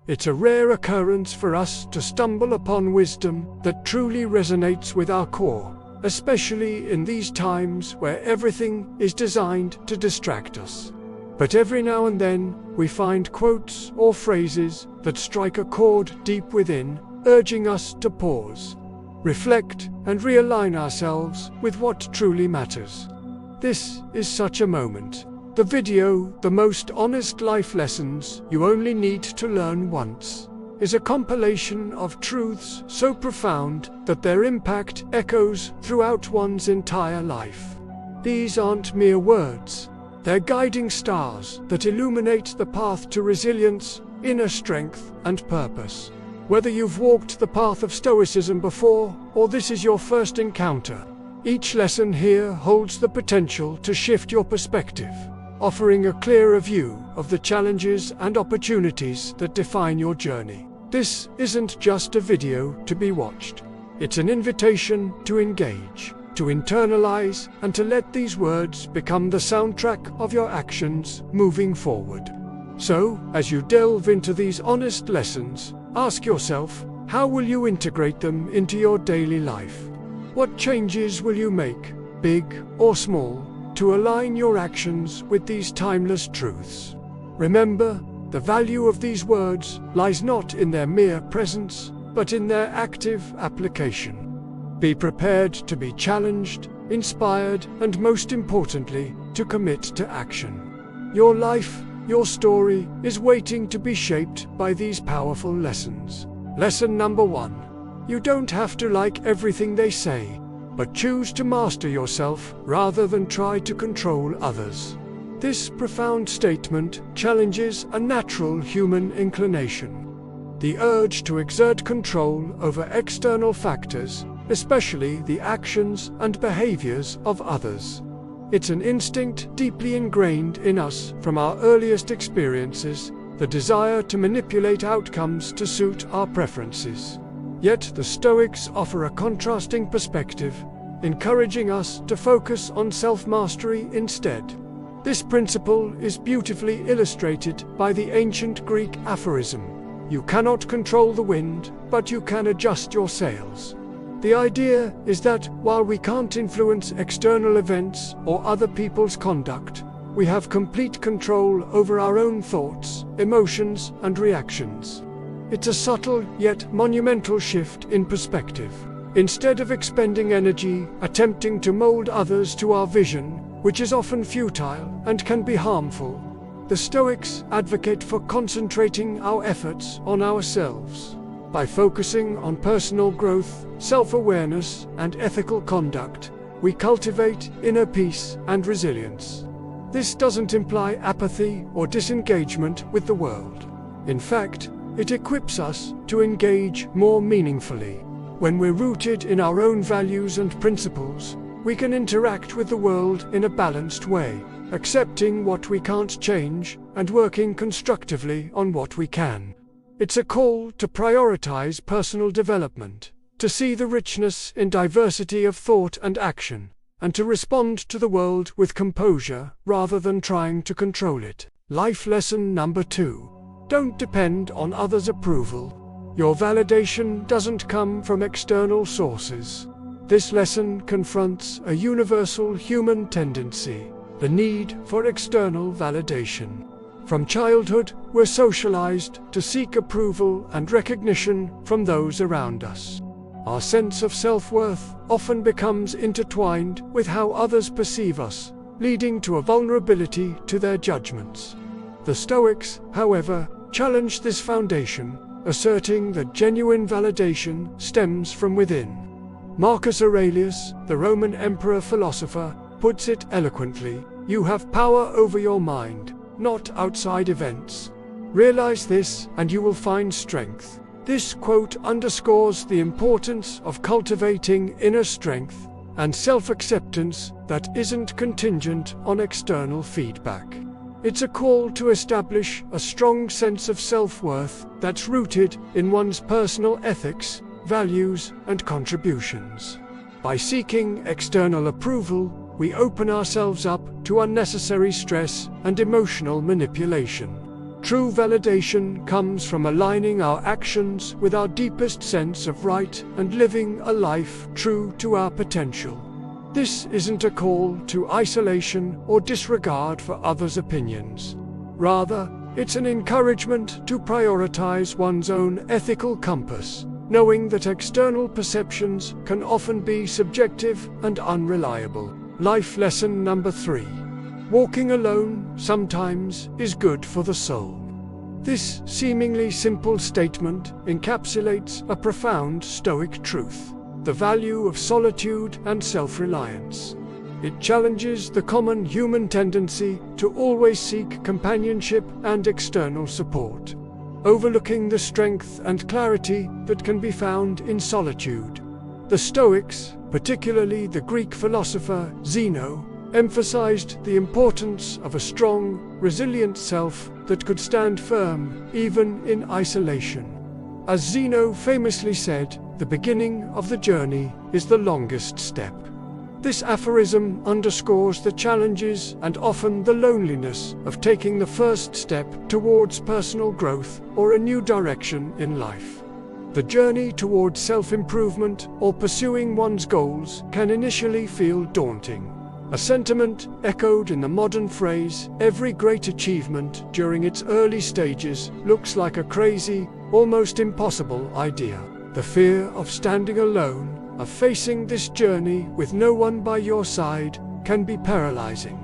It's a rare occurrence for us to stumble upon wisdom that truly resonates with our core, especially in these times where everything is designed to distract us. But every now and then, we find quotes or phrases that strike a chord deep within, urging us to pause, reflect, and realign ourselves with what truly matters. This is such a moment. The video, The Most Honest Life Lessons You Only Need to Learn Once, is a compilation of truths so profound that their impact echoes throughout one's entire life. These aren't mere words. They're guiding stars that illuminate the path to resilience, inner strength, and purpose. Whether you've walked the path of Stoicism before, or this is your first encounter, each lesson here holds the potential to shift your perspective, offering a clearer view of the challenges and opportunities that define your journey. This isn't just a video to be watched. It's an invitation to engage, to internalize, and to let these words become the soundtrack of your actions moving forward. So, as you delve into these honest lessons, ask yourself, how will you integrate them into your daily life? What changes will you make, big or small, to align your actions with these timeless truths? Remember, the value of these words lies not in their mere presence, but in their active application. Be prepared to be challenged, inspired, and most importantly, to commit to action. Your life, your story, is waiting to be shaped by these powerful lessons. Lesson number 1. You don't have to like everything they say, but choose to master yourself rather than try to control others. This profound statement challenges a natural human inclination, the urge to exert control over external factors, especially the actions and behaviors of others. It's an instinct deeply ingrained in us from our earliest experiences, the desire to manipulate outcomes to suit our preferences. Yet the Stoics offer a contrasting perspective, encouraging us to focus on self-mastery instead. This principle is beautifully illustrated by the ancient Greek aphorism, "You cannot control the wind, but you can adjust your sails." The idea is that while we can't influence external events or other people's conduct, we have complete control over our own thoughts, emotions, and reactions. It's a subtle yet monumental shift in perspective. Instead of expending energy attempting to mold others to our vision, which is often futile and can be harmful, the Stoics advocate for concentrating our efforts on ourselves. By focusing on personal growth, self-awareness, and ethical conduct, we cultivate inner peace and resilience. This doesn't imply apathy or disengagement with the world. In fact, it equips us to engage more meaningfully. When we're rooted in our own values and principles, we can interact with the world in a balanced way, accepting what we can't change and working constructively on what we can. It's a call to prioritize personal development, to see the richness in diversity of thought and action, and to respond to the world with composure rather than trying to control it. Life lesson number 2. Don't depend on others' approval. Your validation doesn't come from external sources. This lesson confronts a universal human tendency, the need for external validation. From childhood, we're socialized to seek approval and recognition from those around us. Our sense of self-worth often becomes intertwined with how others perceive us, leading to a vulnerability to their judgments. The Stoics, however, challenge this foundation, asserting that genuine validation stems from within. Marcus Aurelius, the Roman emperor-philosopher, puts it eloquently, "You have power over your mind, not outside events. Realize this, and you will find strength." This quote underscores the importance of cultivating inner strength and self-acceptance that isn't contingent on external feedback. It's a call to establish a strong sense of self-worth that's rooted in one's personal ethics, values, and contributions. By seeking external approval, we open ourselves up to unnecessary stress and emotional manipulation. True validation comes from aligning our actions with our deepest sense of right and living a life true to our potential. This isn't a call to isolation or disregard for others' opinions. Rather, it's an encouragement to prioritize one's own ethical compass, knowing that external perceptions can often be subjective and unreliable. Life lesson number 3. Walking alone sometimes is good for the soul. This seemingly simple statement encapsulates a profound Stoic truth: the value of solitude and self-reliance. It challenges the common human tendency to always seek companionship and external support, overlooking the strength and clarity that can be found in solitude. The Stoics, particularly the Greek philosopher Zeno, emphasized the importance of a strong, resilient self that could stand firm even in isolation. As Zeno famously said, "The beginning of the journey is the longest step." This aphorism underscores the challenges and often the loneliness of taking the first step towards personal growth or a new direction in life. The journey towards self-improvement or pursuing one's goals can initially feel daunting, a sentiment echoed in the modern phrase, "Every great achievement during its early stages looks like a crazy, almost impossible idea." The fear of standing alone, of facing this journey with no one by your side, can be paralyzing.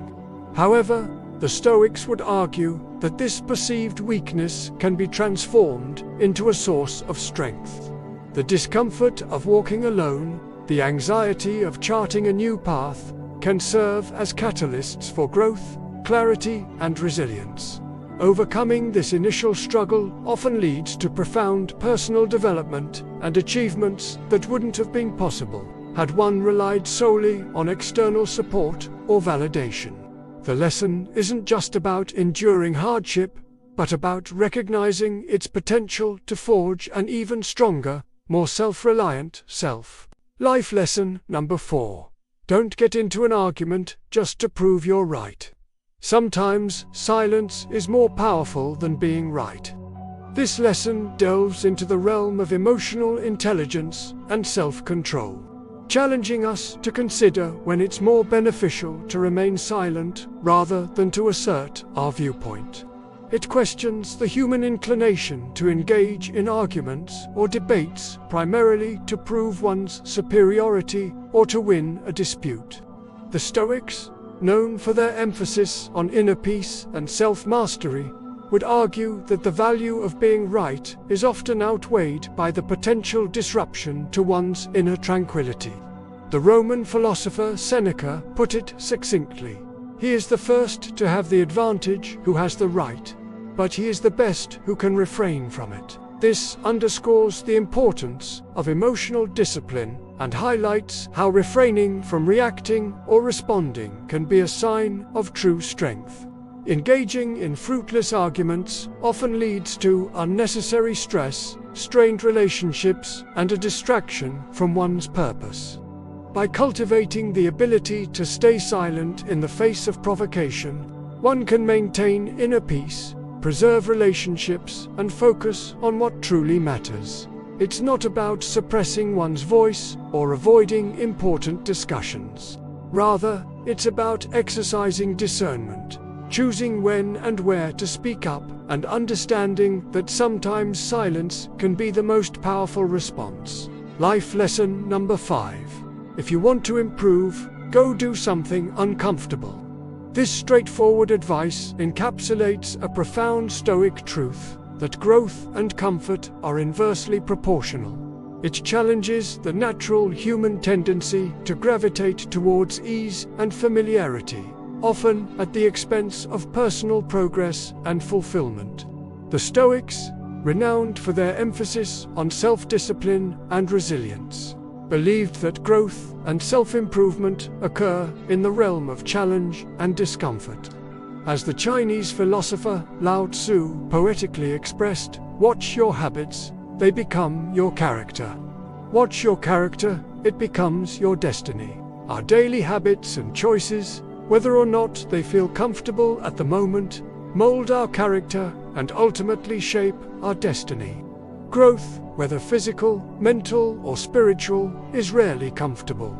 However, the Stoics would argue that this perceived weakness can be transformed into a source of strength. The discomfort of walking alone, the anxiety of charting a new path, can serve as catalysts for growth, clarity, and resilience. Overcoming this initial struggle often leads to profound personal development and achievements that wouldn't have been possible had one relied solely on external support or validation. The lesson isn't just about enduring hardship, but about recognizing its potential to forge an even stronger, more self-reliant self. Life lesson number 4. Don't get into an argument just to prove you're right. Sometimes silence is more powerful than being right. This lesson delves into the realm of emotional intelligence and self-control, challenging us to consider when it's more beneficial to remain silent rather than to assert our viewpoint. It questions the human inclination to engage in arguments or debates primarily to prove one's superiority or to win a dispute. The Stoics, known for their emphasis on inner peace and self-mastery, would argue that the value of being right is often outweighed by the potential disruption to one's inner tranquility. The Roman philosopher Seneca put it succinctly: "He is the first to have the advantage who has the right, but he is the best who can refrain from it." This underscores the importance of emotional discipline and highlights how refraining from reacting or responding can be a sign of true strength. Engaging in fruitless arguments often leads to unnecessary stress, strained relationships, and a distraction from one's purpose. By cultivating the ability to stay silent in the face of provocation, one can maintain inner peace, preserve relationships, and focus on what truly matters. It's not about suppressing one's voice or avoiding important discussions. Rather, it's about exercising discernment, choosing when and where to speak up, and understanding that sometimes silence can be the most powerful response. Life lesson number 5. If you want to improve, go do something uncomfortable. This straightforward advice encapsulates a profound Stoic truth that growth and comfort are inversely proportional. It challenges the natural human tendency to gravitate towards ease and familiarity, often at the expense of personal progress and fulfillment. The Stoics, renowned for their emphasis on self-discipline and resilience, believed that growth and self-improvement occur in the realm of challenge and discomfort. As the Chinese philosopher Lao Tzu poetically expressed, "Watch your habits, they become your character. Watch your character, it becomes your destiny." Our daily habits and choices, whether or not they feel comfortable at the moment, mold our character and ultimately shape our destiny. Growth, whether physical, mental, or spiritual, is rarely comfortable.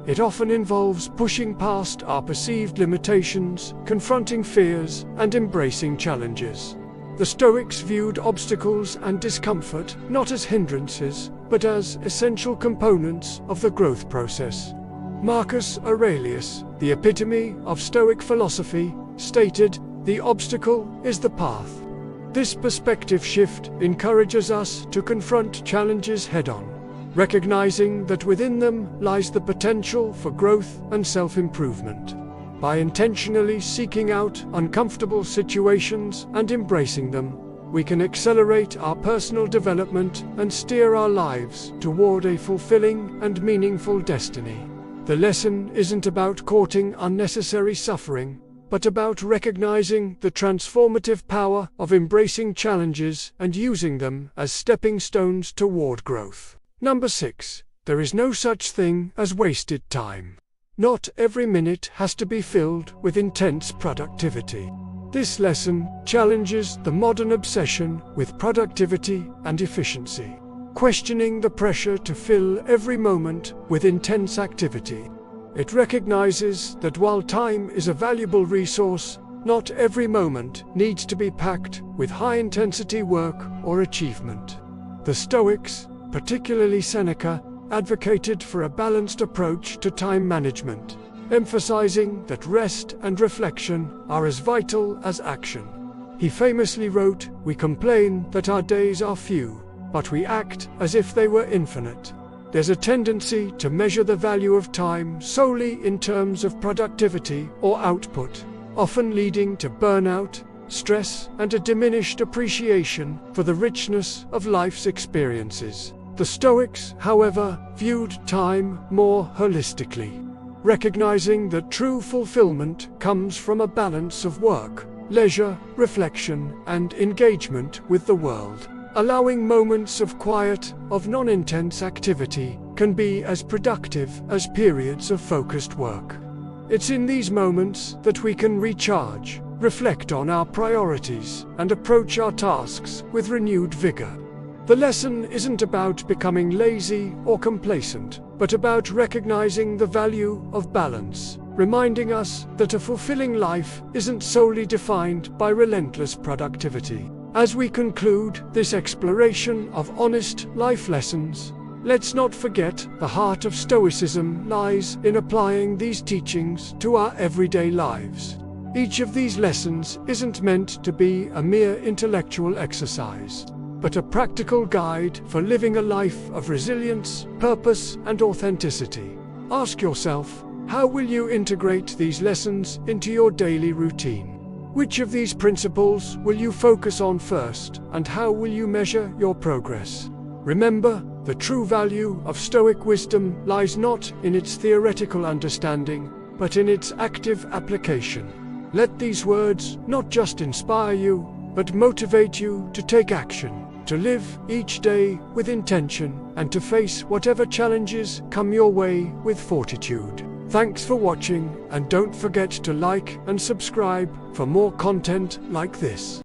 It often involves pushing past our perceived limitations, confronting fears, and embracing challenges. The Stoics viewed obstacles and discomfort not as hindrances, but as essential components of the growth process. Marcus Aurelius, the epitome of Stoic philosophy, stated, "The obstacle is the path." This perspective shift encourages us to confront challenges head-on, recognizing that within them lies the potential for growth and self-improvement. By intentionally seeking out uncomfortable situations and embracing them, we can accelerate our personal development and steer our lives toward a fulfilling and meaningful destiny. The lesson isn't about courting unnecessary suffering, but about recognizing the transformative power of embracing challenges and using them as stepping stones toward growth. Number 6. There is no such thing as wasted time. Not every minute has to be filled with intense productivity. This lesson challenges the modern obsession with productivity and efficiency, questioning the pressure to fill every moment with intense activity. It recognizes that while time is a valuable resource, not every moment needs to be packed with high-intensity work or achievement. The Stoics, particularly Seneca, advocated for a balanced approach to time management, emphasizing that rest and reflection are as vital as action. He famously wrote, "We complain that our days are few, but we act as if they were infinite." There's a tendency to measure the value of time solely in terms of productivity or output, often leading to burnout, stress, and a diminished appreciation for the richness of life's experiences. The Stoics, however, viewed time more holistically, recognizing that true fulfillment comes from a balance of work, leisure, reflection, and engagement with the world. Allowing moments of quiet, of non-intense activity, can be as productive as periods of focused work. It's in these moments that we can recharge, reflect on our priorities, and approach our tasks with renewed vigor. The lesson isn't about becoming lazy or complacent, but about recognizing the value of balance, reminding us that a fulfilling life isn't solely defined by relentless productivity. As we conclude this exploration of honest life lessons, let's not forget the heart of Stoicism lies in applying these teachings to our everyday lives. Each of these lessons isn't meant to be a mere intellectual exercise, but a practical guide for living a life of resilience, purpose, and authenticity. Ask yourself, how will you integrate these lessons into your daily routine? Which of these principles will you focus on first, and how will you measure your progress? Remember, the true value of Stoic wisdom lies not in its theoretical understanding, but in its active application. Let these words not just inspire you, but motivate you to take action, to live each day with intention, and to face whatever challenges come your way with fortitude. Thanks for watching, and don't forget to like and subscribe for more content like this.